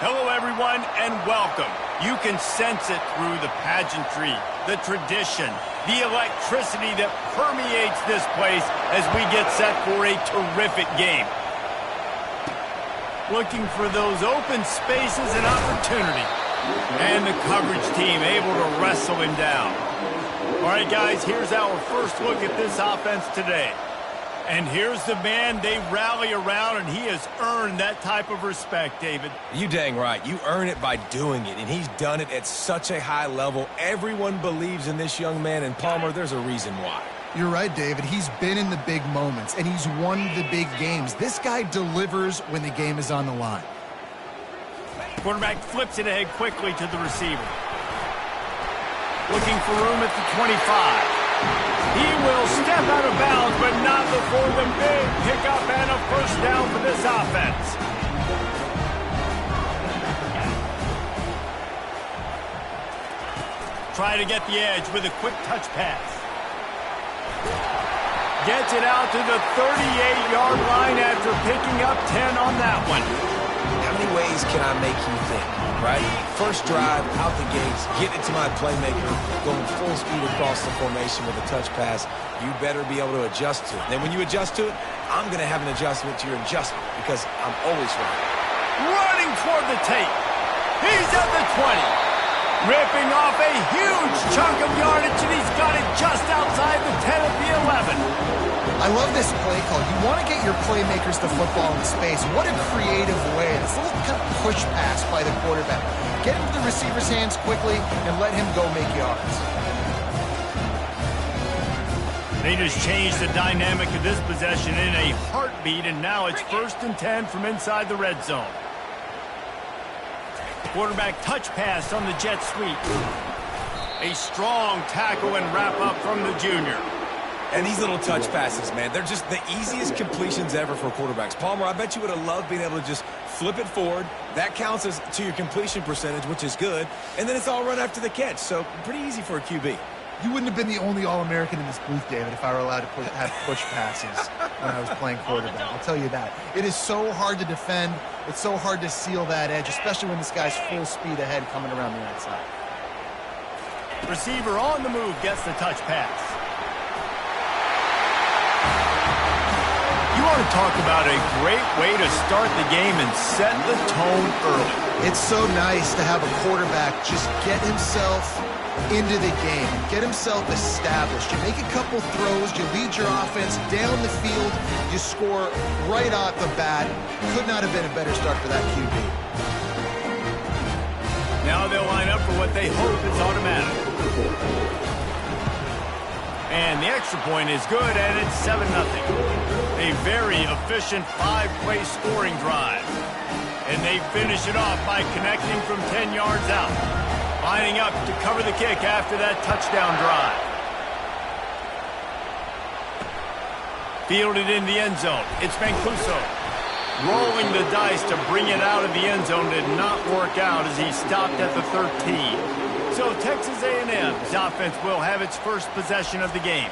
Hello, everyone, and welcome. You can sense it through the pageantry, the tradition, the electricity that permeates this place as we get set for a terrific game. Looking for those open spaces and opportunity. And the coverage team able to wrestle him down. All right, guys, here's our first look at this offense today. And here's the man they rally around, and he has earned that type of respect, David. You dang right. You earn it by doing it, and he's done it at such a high level. Everyone believes in this young man, and Palmer, there's a reason why. You're right, David. He's been in the big moments, and he's won the big games. This guy delivers when the game is on the line. Quarterback flips it ahead quickly to the receiver. Looking for room at the 25. He will step out of bounds, but not before the big pickup and a first down for this offense. Try to get the edge with a quick touch pass. Gets it out to the 38-yard line after picking up 10 on that one. How many ways can I make you think, right? First drive, out the gates, get it to my playmaker, going full speed across the formation with a touch pass. You better be able to adjust to it. Then when you adjust to it, I'm going to have an adjustment to your adjustment because I'm always right. Running toward the tape. He's at the 20. Ripping off a huge chunk of yardage, and he's got it just outside the 10 of the 11. I love this play call. You want to get your playmakers the football in space. What a creative way. This little kind of push pass by the quarterback. Get into the receiver's hands quickly and let him go make yards. They just changed the dynamic of this possession in a heartbeat, and now it's 1st and 10 from inside the red zone. Quarterback touch pass on the jet sweep. A strong tackle and wrap up from the junior. And these little touch passes, man, they're just the easiest completions ever for quarterbacks. Palmer, I bet you would have loved being able to just flip it forward. That counts as to your completion percentage, which is good. And then it's all run after the catch, so pretty easy for a QB. You wouldn't have been the only All-American in this booth, David, if I were allowed to have push passes when I was playing quarterback. I'll tell you that. It is so hard to defend. It's so hard to seal that edge, especially when this guy's full speed ahead coming around the outside. Receiver on the move gets the touch pass. You want to talk about a great way to start the game and set the tone early. It's so nice to have a quarterback just get himself into the game, get himself established. You make a couple throws, you lead your offense down the field, you score right off the bat. Could not have been a better start for that QB. Now they'll line up for what they hope is automatic. And the extra point is good, and it's 7-0. A very efficient 5-play scoring drive. And they finish it off by connecting from 10 yards out. Lining up to cover the kick after that touchdown drive. Fielded in the end zone. It's Mancuso. Rolling the dice to bring it out of the end zone did not work out as he stopped at the 13. So Texas A&M's offense will have its first possession of the game.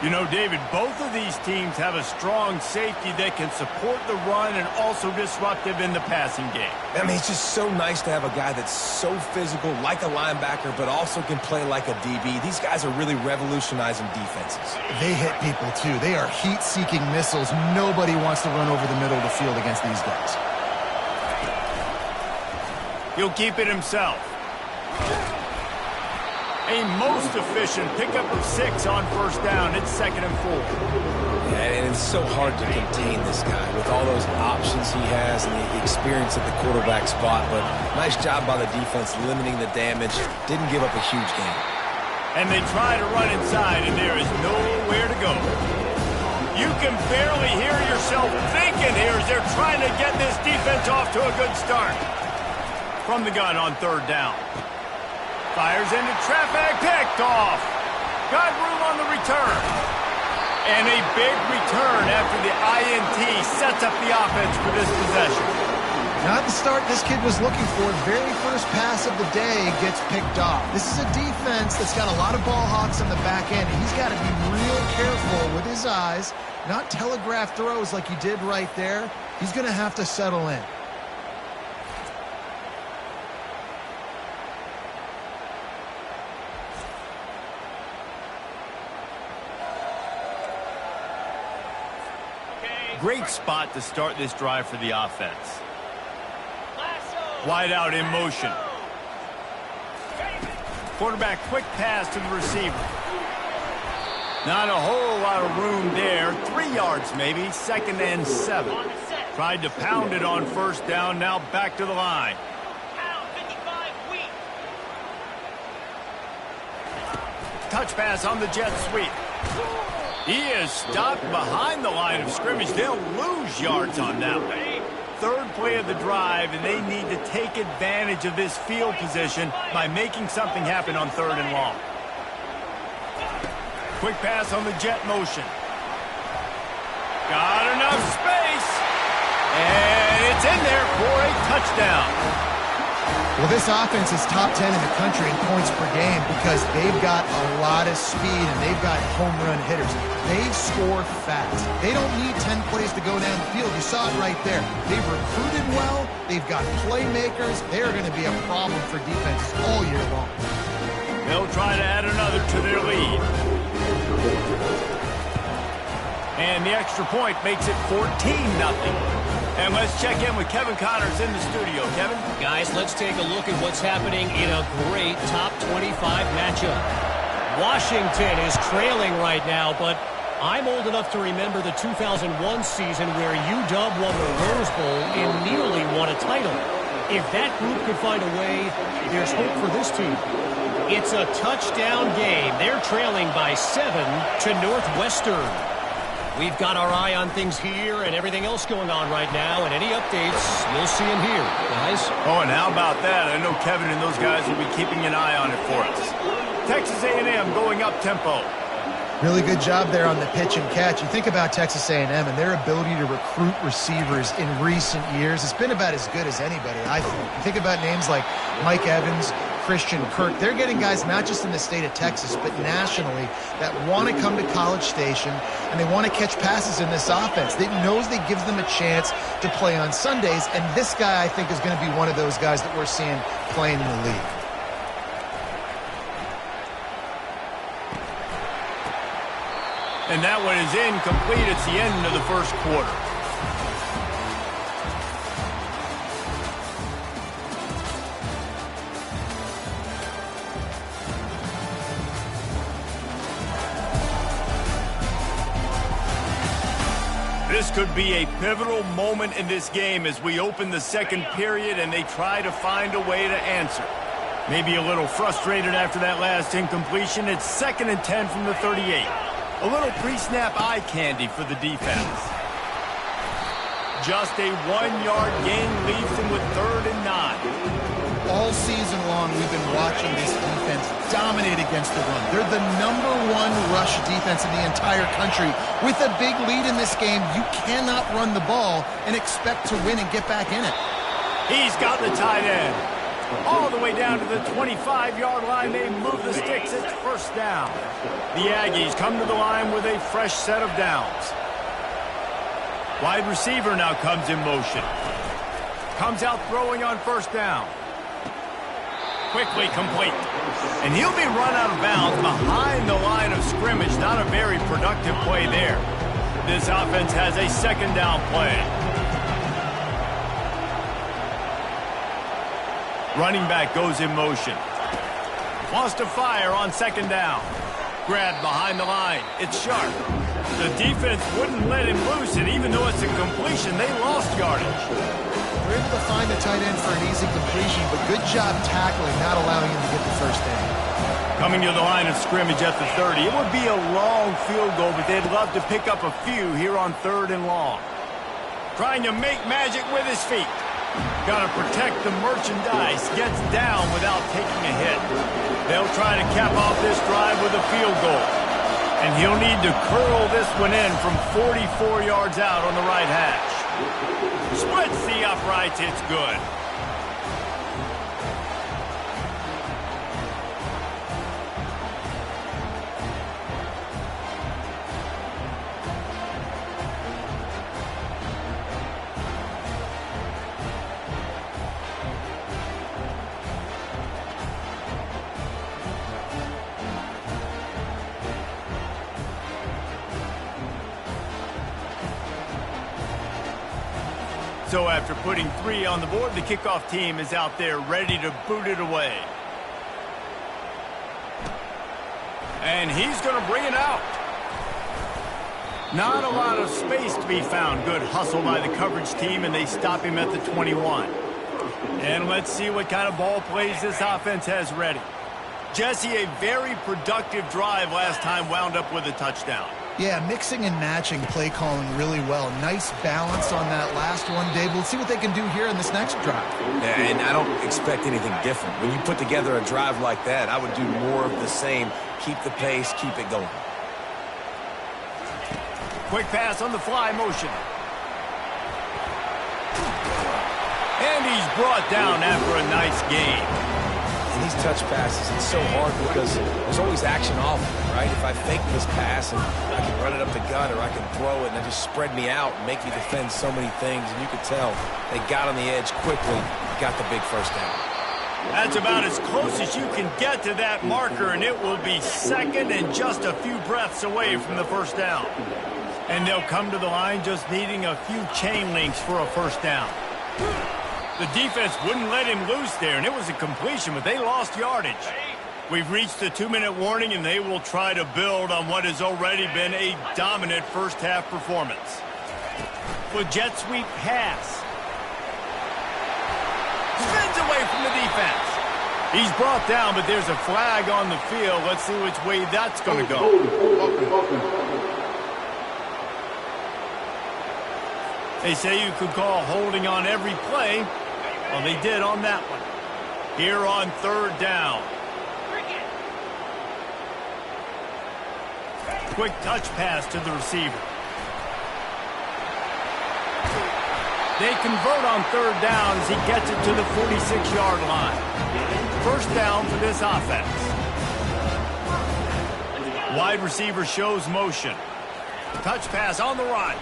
You know, David, both of these teams have a strong safety that can support the run and also disruptive in the passing game. I mean, it's just so nice to have a guy that's so physical, like a linebacker, but also can play like a DB. These guys are really revolutionizing defenses. They hit people, too. They are heat-seeking missiles. Nobody wants to run over the middle of the field against these guys. He'll keep it himself. A most efficient pickup of 6 on first down. It's 2nd and 4. Yeah, and it's so hard to contain this guy with all those options he has and the experience at the quarterback spot. But nice job by the defense limiting the damage. Didn't give up a huge game. And they try to run inside, and there is nowhere to go. You can barely hear yourself thinking here as they're trying to get this defense off to a good start. From the gun on 3rd down. Fires into traffic, picked off. Got room on the return. And a big return after the INT sets up the offense for this possession. Not the start this kid was looking for. Very first pass of the day gets picked off. This is a defense that's got a lot of ball hawks on the back end. He's got to be real careful with his eyes, not telegraph throws like he did right there. He's going to have to settle in. Great spot to start this drive for the offense. Wide out in motion. Quarterback quick pass to the receiver. Not a whole lot of room there. 3 yards maybe, 2nd and 7. Tried to pound it on first down, now back to the line. Touch pass on the jet sweep. He is stopped behind the line of scrimmage. They'll lose yards on that one. 3rd play of the drive, and they need to take advantage of this field position by making something happen on 3rd and long. Quick pass on the jet motion. Got enough space. And it's in there for a touchdown. Well, this offense is top 10 in the country in points per game because they've got a lot of speed and they've got home run hitters. They score fast. They don't need 10 plays to go down the field. You saw it right there. They've recruited well. They've got playmakers. They're going to be a problem for defenses all year long. They'll try to add another to their lead. And the extra point makes it 14-0. And let's check in with Kevin Connors in the studio. Kevin? Guys, let's take a look at what's happening in a great top 25 matchup. Washington is trailing right now, but I'm old enough to remember the 2001 season where UW won the Rose Bowl and nearly won a title. If that group could find a way, there's hope for this team. It's a touchdown game. They're trailing by 7 to Northwestern. We've got our eye on things here and everything else going on right now, and any updates, you'll see them here, guys. Oh, and how about that? I know Kevin and those guys will be keeping an eye on it for us. Texas A&M going up tempo. Really good job there on the pitch and catch. You think about Texas A&M and their ability to recruit receivers in recent years. It's been about as good as anybody, I think. You think about names like Mike Evans, Christian Kirk. They're getting guys not just in the state of Texas, but nationally that want to come to College Station and they want to catch passes in this offense. They knows they gives them a chance to play on Sundays, and this guy, I think, is going to be one of those guys that we're seeing playing in the league. And that one is incomplete. It's the end of the first quarter. This could be a pivotal moment in this game as we open the second period and they try to find a way to answer. Maybe a little frustrated after that last incompletion. It's 2nd and 10 from the 38. A little pre-snap eye candy for the defense. Just a 1-yard gain leaves them with 3rd and 9. All season long, we've been watching this defense dominate against the run. They're the #1 rush defense in the entire country. With a big lead in this game, you cannot run the ball and expect to win and get back in it. He's got the tight end. All the way down to the 25-yard line. They move the sticks. It's 1st down. The Aggies come to the line with a fresh set of downs. Wide receiver now comes in motion. Comes out throwing on 1st down. Quickly complete. And he'll be run out of bounds behind the line of scrimmage. Not a very productive play there. This offense has a 2nd down play. Running back goes in motion. Wants to fire on 2nd down. Grabbed behind the line. It's Sharp. The defense wouldn't let him loose, and even though it's a completion, they lost yardage. They're able to find the tight end for an easy completion, but good job tackling, not allowing him to get the 1st down. Coming to the line of scrimmage at the 30. It would be a long field goal, but they'd love to pick up a few here on 3rd and long. Trying to make magic with his feet. Got to protect the merchandise. Gets down without taking a hit. They'll try to cap off this drive with a field goal. And he'll need to curl this one in from 44 yards out on the right hash. Splits the uprights. It's good. So after putting 3 on the board, the kickoff team is out there ready to boot it away. And he's going to bring it out. Not a lot of space to be found. Good hustle by the coverage team, and they stop him at the 21. And let's see what kind of ball plays this offense has ready. Jesse, a very productive drive last time wound up with a touchdown. Yeah, mixing and matching play calling really well. Nice balance on that last one, Dave. We'll see what they can do here in this next drive. Yeah, and I don't expect anything different. When you put together a drive like that, I would do more of the same. Keep the pace, keep it going. Quick pass on the fly motion. And he's brought down after a nice gain. And these touch passes, it's so hard because there's always action off of it, right? If I fake this pass and I can run it up the gut or I can throw it and it just spread me out and make me defend so many things, and you could tell they got on the edge quickly, got the big first down. That's about as close as you can get to that marker, and it will be second and just a few breaths away from the first down. And they'll come to the line just needing a few chain links for a first down. The defense wouldn't let him loose there, and it was a completion, but they lost yardage. We've reached the 2-minute warning, and they will try to build on what has already been a dominant first-half performance. With jet sweep pass. Spins away from the defense. He's brought down, but there's a flag on the field. Let's see which way that's going to go. They say you could call holding on every play. Well, they did on that one. Here on third down. Quick touch pass to the receiver. They convert on third down as he gets it to the 46-yard line. First down for this offense. Wide receiver shows motion. Touch pass on the run.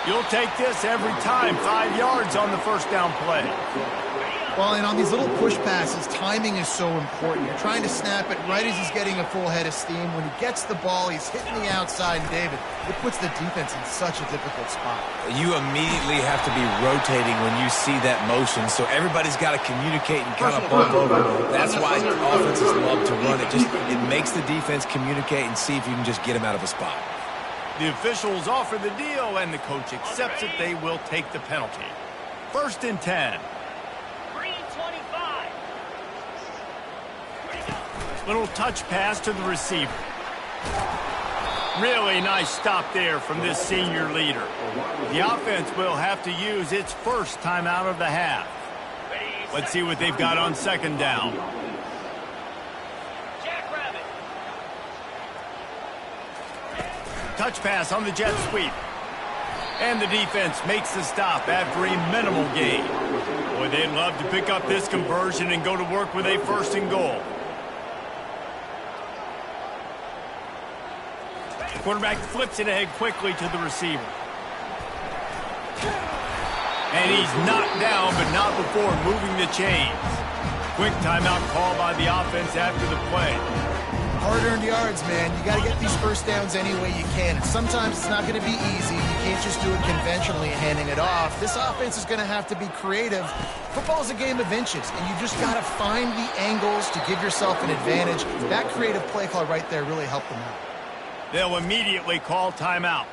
You'll take this every time. 5 yards on the first down play. Well, and on these little push passes, timing is so important. You're trying to snap it right as he's getting a full head of steam. When he gets the ball, he's hitting the outside, and David, it puts the defense in such a difficult spot. You immediately have to be rotating when you see that motion, so everybody's got to communicate and kind of bump over. That's why offenses love to run it. It makes the defense communicate and see if you can just get him out of a spot. The officials offer the deal, and the coach accepts it. They will take the penalty. First and 10. Little touch pass to the receiver. Really nice stop there from this senior leader. The offense will have to use its first timeout of the half. Let's see what they've got on second down. Touch pass on the jet sweep. And the defense makes the stop after a minimal gain. Boy, they'd love to pick up this conversion and go to work with a first and goal. Quarterback flips it ahead quickly to the receiver. And he's knocked down, but not before moving the chains. Quick timeout call by the offense after the play. Hard-earned yards, man. You got to get these first downs any way you can. And sometimes it's not going to be easy. You can't just do it conventionally handing it off. This offense is going to have to be creative. Football is a game of inches, and you just got to find the angles to give yourself an advantage. That creative play call right there really helped them out. They'll immediately call timeout.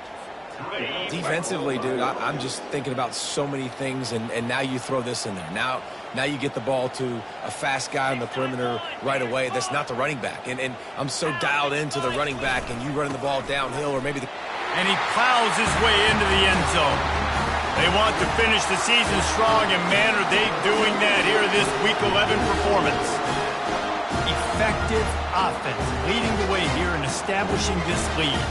Defensively, dude, I'm just thinking about so many things, and now you throw this in there. Now you get the ball to a fast guy on the perimeter right away. That's not the running back. And I'm so dialed into the running back, and you running the ball downhill, or maybe and he plows his way into the end zone. They want to finish the season strong, and man, are they doing that here in this Week 11 performance. Effective offense leading the way here in establishing this lead.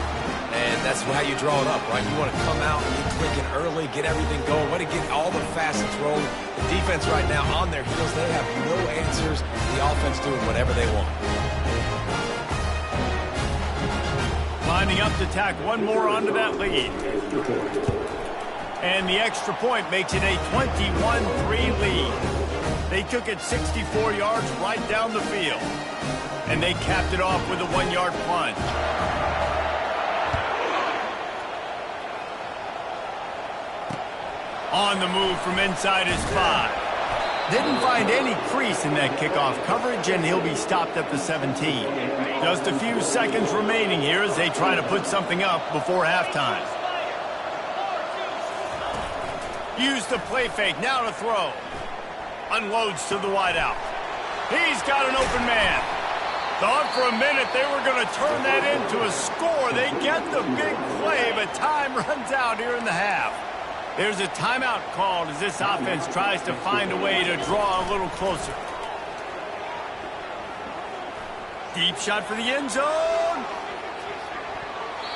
And that's how you draw it up, right? You want to come out and get clicking early, get everything going, want to get all the facets rolling. The defense right now on their heels, they have no answers. The offense doing whatever they want. Lining up to tack one more onto that lead. And the extra point makes it a 21-3 lead. They took it 64 yards right down the field. And they capped it off with a 1-yard plunge. On the move from inside his 5. Didn't find any crease in that kickoff coverage, and he'll be stopped at the 17. Just a few seconds remaining here as they try to put something up before halftime. Use the play fake, now to throw. Unloads to the wideout. He's got an open man. Thought for a minute they were going to turn that into a score. They get the big play, but time runs out here in the half. There's a timeout called as this offense tries to find a way to draw a little closer. Deep shot for the end zone.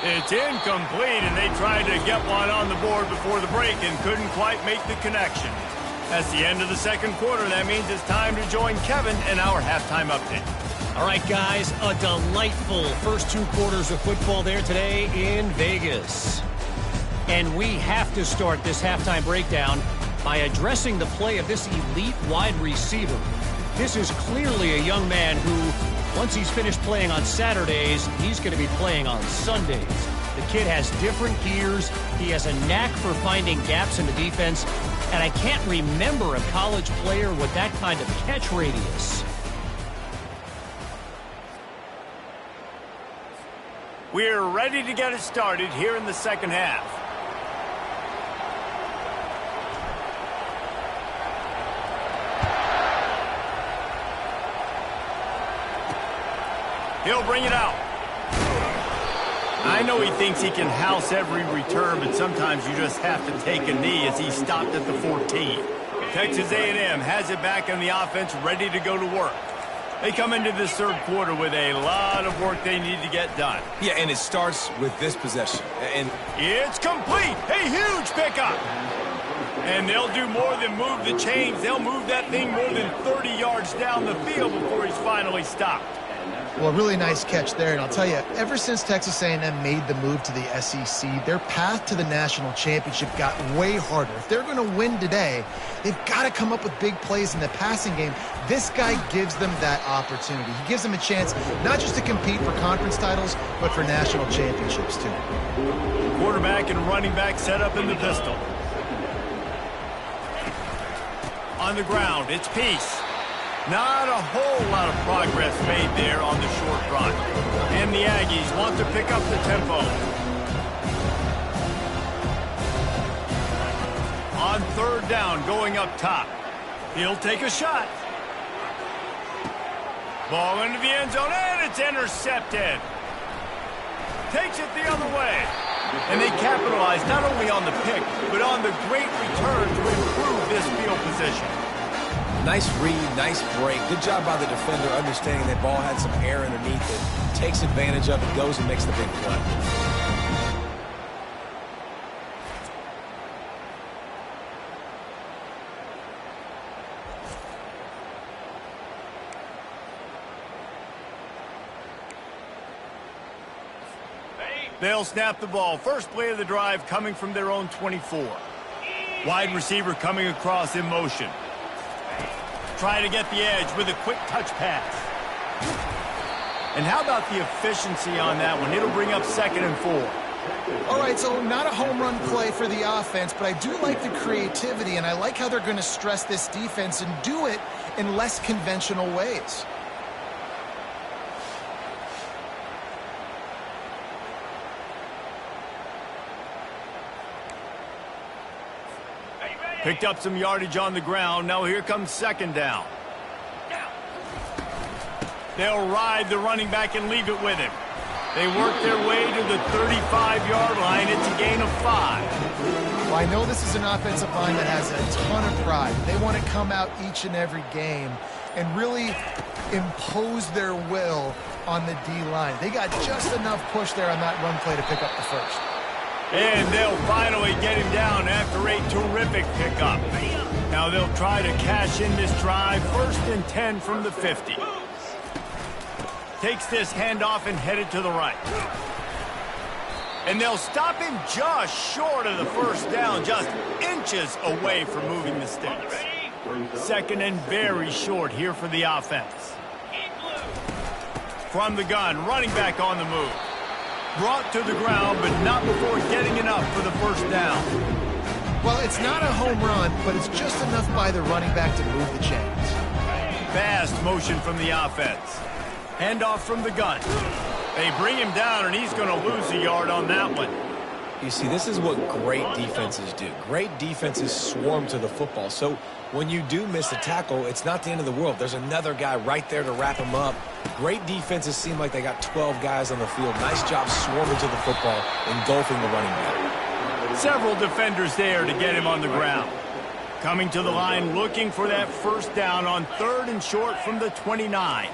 It's incomplete, and they tried to get one on the board before the break and couldn't quite make the connection. That's the end of the second quarter. That means it's time to join Kevin in our halftime update. All right, guys, a delightful first 2 quarters of football there today in Vegas. And we have to start this halftime breakdown by addressing the play of this elite wide receiver. This is clearly a young man who, once he's finished playing on Saturdays, he's going to be playing on Sundays. The kid has different gears. He has a knack for finding gaps in the defense. And I can't remember a college player with that kind of catch radius. We're ready to get it started here in the second half. He'll bring it out. I know he thinks he can house every return, but sometimes you just have to take a knee as he stopped at the 14. Texas A&M has it back in the offense, ready to go to work. They come into this third quarter with a lot of work they need to get done. Yeah, and it starts with this possession. And it's complete. A huge pickup. And they'll do more than move the chains. They'll move that thing more than 30 yards down the field before he's finally stopped. Well, really nice catch there, and I'll tell you, ever since Texas A&M made the move to the SEC, their path to the national championship got way harder. If they're going to win today, they've got to come up with big plays in the passing game. This guy gives them that opportunity. He gives them a chance not just to compete for conference titles, but for national championships, too. Quarterback and running back set up in the pistol. On the ground, it's Peace. Not a whole lot of progress made there on the short run. And the Aggies want to pick up the tempo. On third down, going up top. He'll take a shot. Ball into the end zone, and it's intercepted. Takes it the other way. And they capitalize not only on the pick, but on the great return to improve this field position. nice read, nice break. Good job by the defender understanding that ball had some air underneath it. Takes advantage of it, goes and makes the big play. They'll snap the ball. First play of the drive coming from their own 24. Wide receiver coming across in motion. Try to get the edge with a quick touch pass. And how about the efficiency on that one? It'll bring up 2nd and 4. All right, so not a home run play for the offense, but I do like the creativity, and I like how they're going to stress this defense and do it in less conventional ways. Picked up some yardage on the ground. Now here comes 2nd down. They'll ride the running back and leave it with him. They work their way to the 35-yard line. It's a gain of 5. Well, I know this is an offensive line that has a ton of pride. They want to come out each and every game and really impose their will on the D-line. They got just enough push there on that run play to pick up the first. And they'll finally get him down after a terrific pickup. Now they'll try to cash in this drive. 1st and 10 from the 50. Takes this handoff and headed to the right. And they'll stop him just short of the 1st down, just inches away from moving the sticks. 2nd and very short here for the offense. From the gun, running back on the move. Brought to the ground, but not before getting enough for the 1st down. Well, it's not a home run, but it's just enough by the running back to move the chains. Fast motion from the offense. Handoff from the gun. They bring him down, and he's going to lose a yard on that one. You see, this is what great defenses do. Great defenses swarm to the football. So when you do miss a tackle, it's not the end of the world. There's another guy right there to wrap him up. Great defenses seem like they got 12 guys on the field. Nice job swarming to the football, engulfing the running back. Several defenders there to get him on the ground. Coming to the line, looking for that first down on 3rd and short from the 29.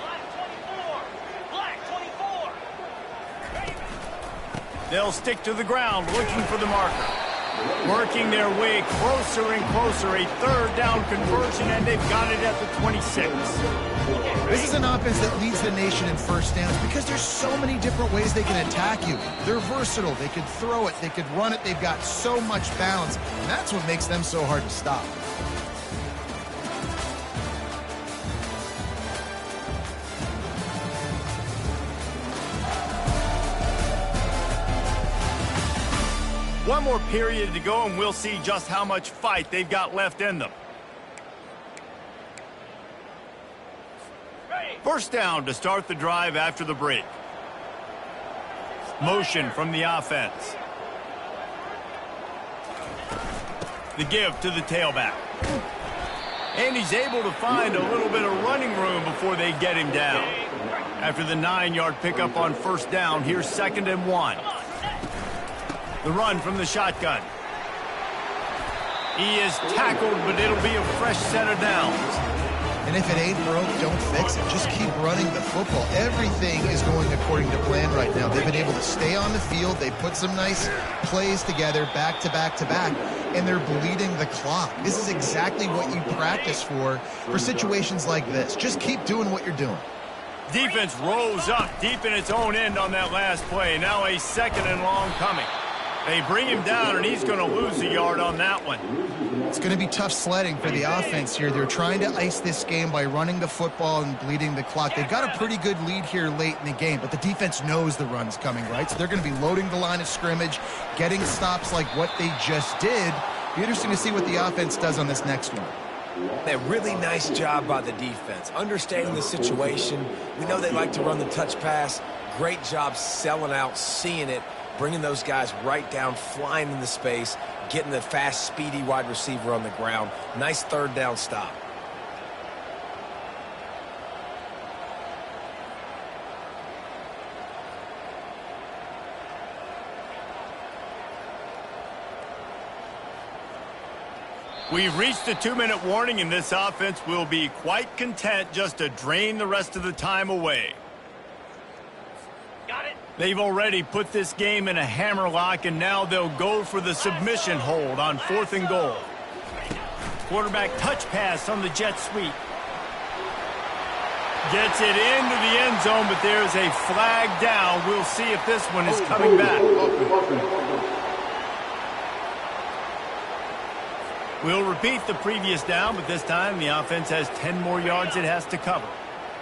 They'll stick to the ground, looking for the marker. Working their way closer and closer. A 3rd down conversion, and they've got it at the 26. This is an offense that leads the nation in first downs because there's so many different ways they can attack you. They're versatile. They could throw it. They could run it. They've got so much balance, and that's what makes them so hard to stop. One more period to go, and we'll see just how much fight they've got left in them. First down to start the drive after the break. Motion from the offense. The give to the tailback. And he's able to find a little bit of running room before they get him down. After the 9-yard pickup on first down, here's 2nd and 1. The run from the shotgun. He is tackled, but it'll be a fresh set of downs. And if it ain't broke, don't fix it. Just keep running the football. Everything is going according to plan right now. They've been able to stay on the field. They put some nice plays together back to back to back, and they're bleeding the clock. This is exactly what you practice for situations like this. Just keep doing what you're doing. Defense rose up deep in its own end on that last play. Now a 2nd and long coming. They bring him down, and he's going to lose a yard on that one. It's going to be tough sledding for the offense here. They're trying to ice this game by running the football and bleeding the clock. They've got a pretty good lead here late in the game, but the defense knows the run's coming, right? So they're going to be loading the line of scrimmage, getting stops like what they just did. Be interesting to see what the offense does on this next one. A really nice job by the defense, understanding the situation. We know they like to run the touch pass. Great job selling out, seeing it, bringing those guys right down, flying into space, getting the fast, speedy wide receiver on the ground. Nice 3rd down stop. We've reached the 2-minute warning, and this offense will be quite content just to drain the rest of the time away. Got it. They've already put this game in a hammerlock, and now they'll go for the submission hold on 4th and goal. Quarterback touch pass on the jet sweep. Gets it into the end zone, but there's a flag down. We'll see if this one is coming back. We'll repeat the previous down, but this time the offense has 10 more yards it has to cover.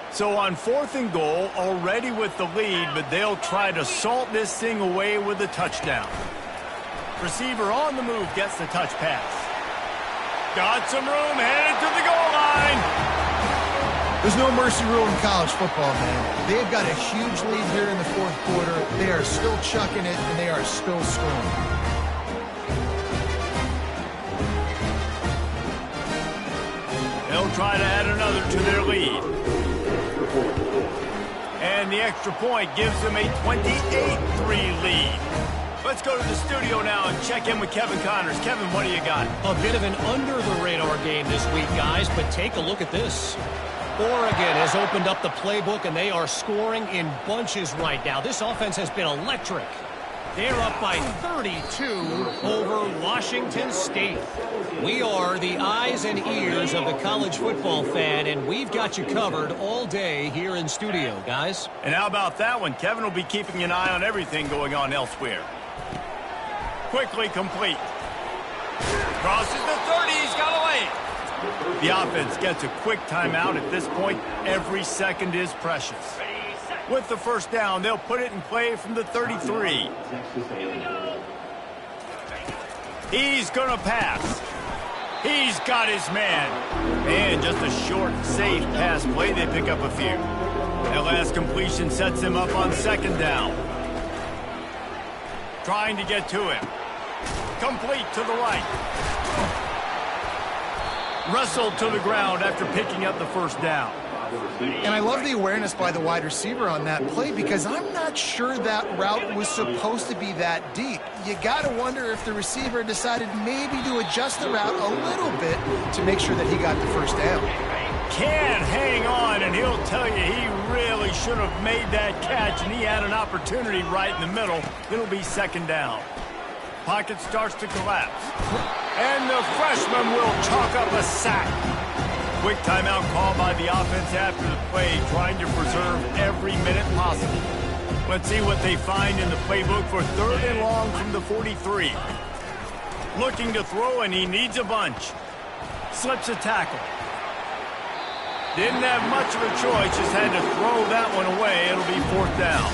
So on 4th and goal, already with the lead, but they'll try to salt this thing away with a touchdown. Receiver on the move gets the touch pass. Got some room, headed to the goal line. There's no mercy rule in college football, man. They've got a huge lead here in the 4th quarter. They are still chucking it, and they are still scoring. They'll try to add another to their lead. And the extra point gives them a 28-3 lead. Let's go to the studio now and check in with Kevin Connors. Kevin, what do you got? A bit of an under-the-radar game this week, guys, but take a look at this. Oregon has opened up the playbook, and they are scoring in bunches right now. This offense has been electric. They're up by 32 over Washington State. We are the eyes and ears of the college football fan, and we've got you covered all day here in studio, guys. And how about that one? Kevin will be keeping an eye on everything going on elsewhere. Quickly complete. Crosses the 30. He's got a lane. The offense gets a quick timeout. At this point, every second is precious. With the first down, they'll put it in play from the 33. He's going to pass. He's got his man. And just a short, safe pass play. They pick up a few. That last completion sets him up on second down. Trying to get to him. Complete to the right. Wrestled to the ground after picking up the first down. And I love the awareness by the wide receiver on that play because I'm not sure that route was supposed to be that deep. You got to wonder if the receiver decided maybe to adjust the route a little bit to make sure that he got the first down. Can't hang on, and he'll tell you he really should have made that catch, and he had an opportunity right in the middle. It'll be second down. Pocket starts to collapse. And the freshman will chalk up a sack. Quick timeout call by the offense after the play, trying to preserve every minute possible. Let's see what they find in the playbook for third and long from the 43. Looking to throw, and he needs a bunch. Slips a tackle. Didn't have much of a choice, just had to throw that one away. It'll be fourth down.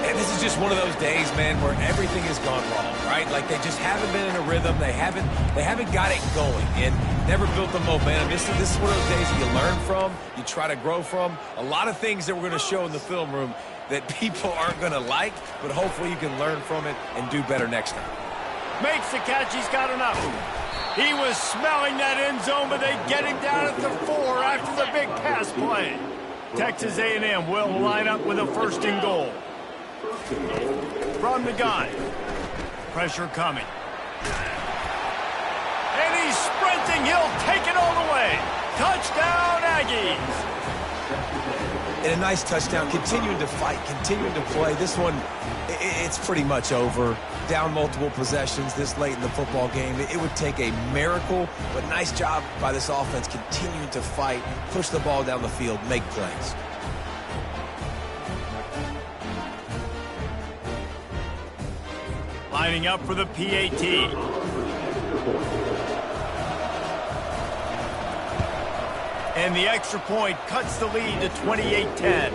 And this is just one of those days, man, where everything has gone wrong, right? Like they just haven't been in a rhythm. They haven't got it going and never built the momentum. This is one of those days that you learn from, you try to grow from. A lot of things that we're going to show in the film room that people aren't going to like, but hopefully you can learn from it and do better next time. Makes the catch. He's got enough. He was smelling that end zone, but they get him down at the 4 after the big pass play. Texas A&M will line up with a first and goal. From the gun. Pressure coming. And he's sprinting. He'll take it all the way. Touchdown, Aggies. And a nice touchdown. Continuing to fight, continuing to play. This one, it's pretty much over. Down multiple possessions this late in the football game. It would take a miracle, but nice job by this offense continuing to fight, push the ball down the field, make plays. Lining up for the PAT. And the extra point cuts the lead to 28-10.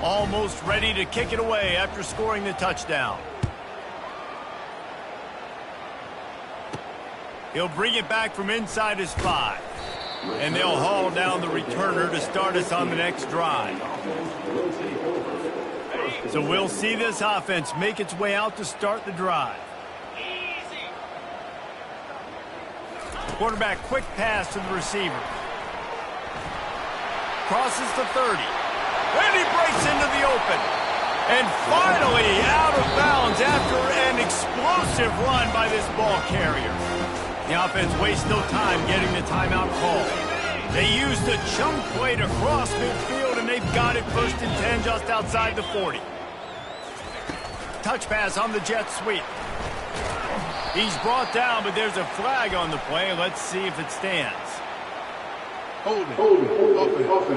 Almost ready to kick it away after scoring the touchdown. He'll bring it back from inside his 5. And they'll haul down the returner to start us on the next drive. So we'll see this offense make its way out to start the drive. Quarterback quick pass to the receiver. Crosses the 30. And he breaks into the open. And finally out of bounds after an explosive run by this ball carrier. The offense wastes no time getting the timeout call. They used a chunk play to cross midfield, and they've got it first and 10 just outside the 40. Touch pass on the jet sweep. He's brought down, but there's a flag on the play. Let's see if it stands. Hold it. Open.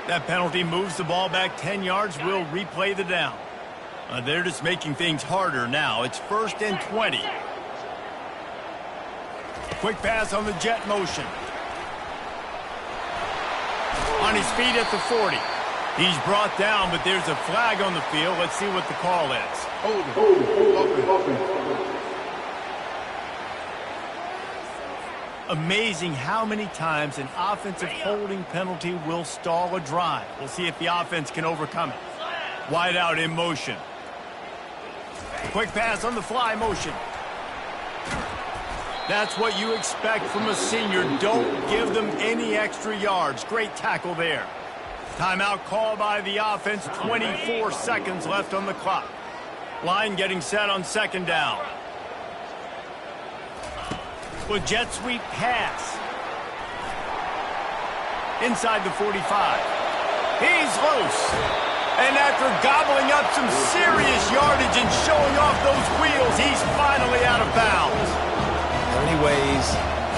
That penalty moves the ball back 10 yards. We'll replay the down. They're just making things harder now. It's first and 20. Quick pass on the jet motion. On his feet at the 40. He's brought down, but there's a flag on the field. Let's see what the call is. Hold it. Open. Amazing how many times an offensive holding penalty will stall a drive. We'll see if the offense can overcome it. Wide out in motion. Quick pass on the fly motion. That's what you expect from a senior. Don't give them any extra yards. Great tackle there. Timeout call by the offense. 24 seconds left on the clock. Line getting set on second down. With jet sweep pass. Inside the 45. He's loose. And after gobbling up some serious yardage and showing off those wheels, he's finally out of bounds. How many ways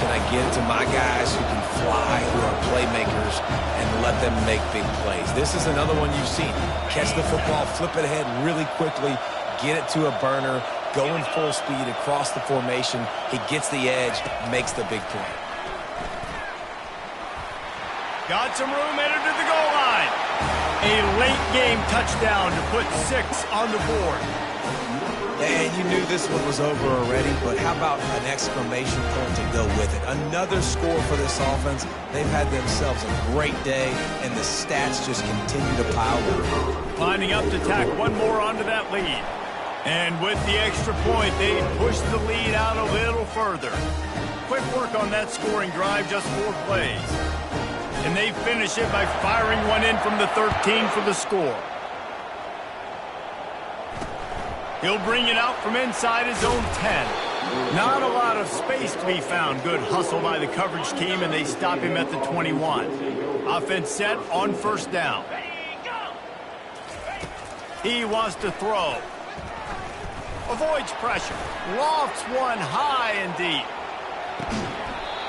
can I get to my guys who can fly, who are playmakers, and let them make big plays? This is another one you've seen. Catch the football, flip it ahead really quickly, get it to a burner, going full speed across the formation. He gets the edge, makes the big play. Got some room, headed to the goal line. A late-game touchdown to put 6 on the board. And you knew this one was over already, but how about an exclamation point to go with it? Another score for this offense. They've had themselves a great day, and the stats just continue to pile up. Lining up to tack one more onto that lead. And with the extra point, they push the lead out a little further. Quick work on that scoring drive, just 4 plays. And they finish it by firing one in from the 13 for the score. He'll bring it out from inside his own 10. Not a lot of space to be found. Good hustle by the coverage team, and they stop him at the 21. Offense set on first down. He wants to throw. Avoids pressure. Lofts one high and deep.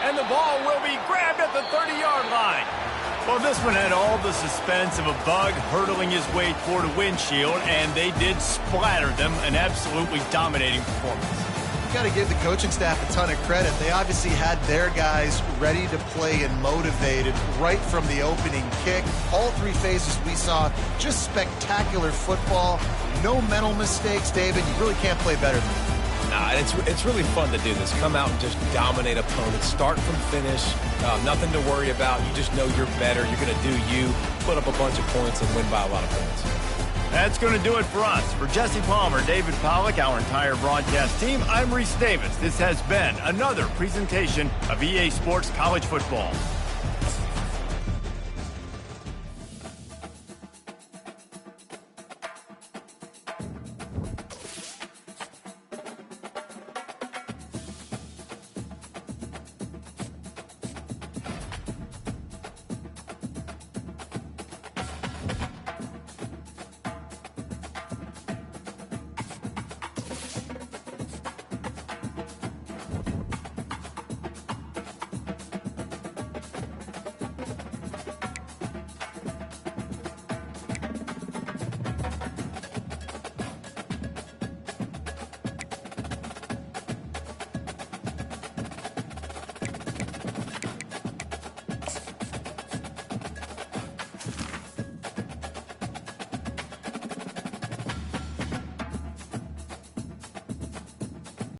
And the ball will be grabbed at the 30-yard line. Well, this one had all the suspense of a bug hurtling his way toward a windshield, and they did splatter them. An absolutely dominating performance. You got to give the coaching staff a ton of credit. They obviously had their guys ready to play and motivated right from the opening kick. All 3 phases we saw, just spectacular football. No mental mistakes, David. You really can't play better than that. Nah, it's really fun to do this. Come out and just dominate opponents. Start from finish. Nothing to worry about. You just know you're better. You're going to do you, put up a bunch of points, and win by a lot of points. That's going to do it for us. For Jesse Palmer, David Pollack, our entire broadcast team, I'm Reese Davis. This has been another presentation of EA Sports College Football.